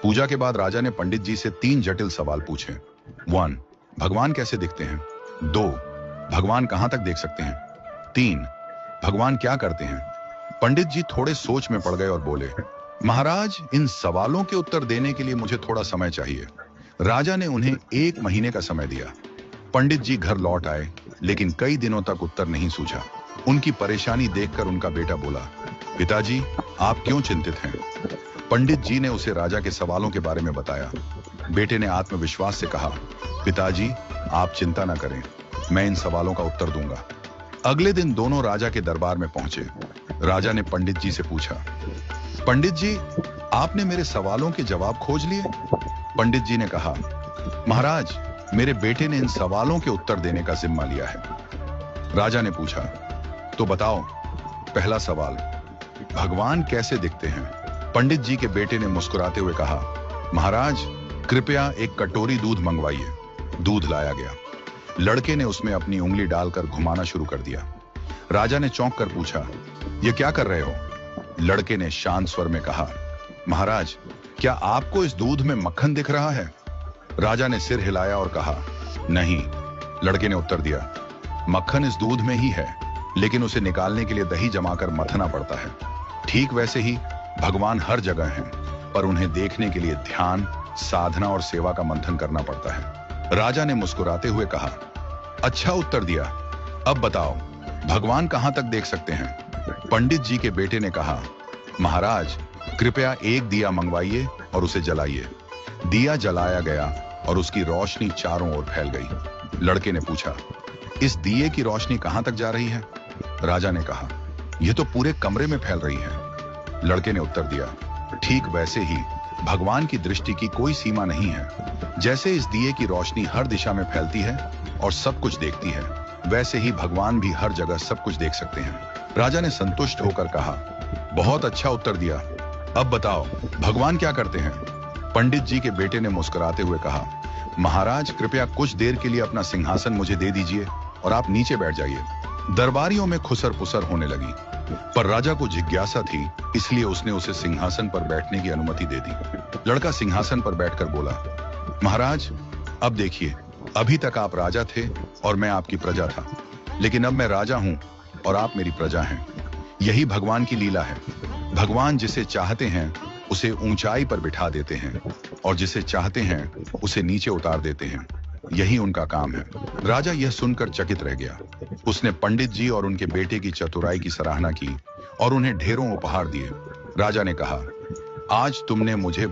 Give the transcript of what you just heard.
पूजा के बाद राजा ने पंडित जी से 3 जटिल सवाल पूछे। 1. भगवान कैसे दिखते हैं? 2. भगवान कहां तक देख सकते हैं? 3. भगवान क्या करते हैं? पंडित जी थोड़े सोच में पड़ गए और बोले, महाराज, इन सवालों के उत्तर देने के लिए मुझे थोड़ा समय चाहिए। राजा ने उन्हें 1 महीने का समय दिया। पंडित जी घर लौट आए, लेकिन कई दिनों तक उत्तर नहीं सूझा। उनकी परेशानी देखकर उनका बेटा बोला, पिताजी, आप क्यों चिंतित हैं? पंडित जी ने उसे राजा के सवालों के बारे में बताया। बेटे ने आत्मविश्वास से कहा, पिताजी, आप चिंता न करें, मैं इन सवालों का उत्तर दूंगा। अगले दिन दोनों राजा के दरबार में पहुंचे। राजा ने पंडित जी से पूछा, पंडित जी, आपने मेरे सवालों के जवाब खोज लिए? पंडित जी ने कहा, महाराज, मेरे बेटे ने इन सवालों के उत्तर देने का जिम्मा लिया है। राजा ने पूछा, तो बताओ, पहला सवाल, भगवान कैसे दिखते हैं? पंडित जी के बेटे ने मुस्कुराते हुए कहा, महाराज, कृपया एक कटोरी दूध मंगवाइए। दूध लाया गया। लड़के ने उसमें अपनी उंगली डालकर घुमाना शुरू कर दिया। राजा ने चौंक कर पूछा, यह क्या कर रहे हो? लड़के ने शांत स्वर में कहा, महाराज, क्या आपको इस दूध में मक्खन दिख रहा है? राजा ने सिर हिलाया और कहा, नहीं। लड़के ने उत्तर दिया, मक्खन इस दूध में ही है, लेकिन उसे निकालने के लिए दही जमाकर मथना पड़ता है। ठीक वैसे ही भगवान हर जगह हैं, पर उन्हें देखने के लिए ध्यान, साधना और सेवा का मंथन करना पड़ता है। राजा ने मुस्कुराते हुए कहा, अच्छा उत्तर दिया। अब बताओ, भगवान कहां तक देख सकते हैं? पंडित जी के बेटे ने कहा, महाराज, कृपया एक दिया मंगवाइए और उसे जलाइए। दिया जलाया गया और उसकी रोशनी चारों ओर फैल गई। लड़के ने पूछा, इस दिए की रोशनी कहां तक जा रही है? राजा ने कहा, यह तो पूरे कमरे में फैल रही है। लड़के ने उत्तर दिया, ठीक वैसे ही भगवान की दृष्टि की कोई सीमा नहीं है। जैसे इस दिए की रोशनी हर दिशा में फैलती है और सब कुछ देखती है, वैसे ही भगवान भी हर जगह सब कुछ देख सकते हैं। राजा ने संतुष्ट होकर कहा, बहुत अच्छा उत्तर दिया। अब बताओ, भगवान क्या करते हैं? पंडित जी के बेटे ने मुस्कुराते हुए कहा, महाराज, कृपया कुछ देर के लिए अपना सिंहासन मुझे दे दीजिए और आप नीचे बैठ जाइए। दरबारियों में खुसर पुसर होने लगी, पर राजा को जिज्ञासा थी, इसलिए उसने उसे सिंहासन पर बैठने की अनुमति दे दी। लड़का सिंहासन पर बैठकर बोला, महाराज, अब देखिए, अभी तक आप राजा थे और मैं आपकी प्रजा था, लेकिन अब मैं राजा हूं और आप मेरी प्रजा हैं। यही भगवान की लीला है। भगवान जिसे चाहते हैं उसे ऊंचाई पर बिठा देते हैं और जिसे चाहते हैं उसे नीचे उतार देते हैं। यही उनका काम है। राजा यह सुनकर चकित रह गया। उसने पंडित जी और उनके बेटे की चतुराई की सराहना की और उन्हें ढेरों उपहार दिए। राजा ने कहा, आज तुमने मुझे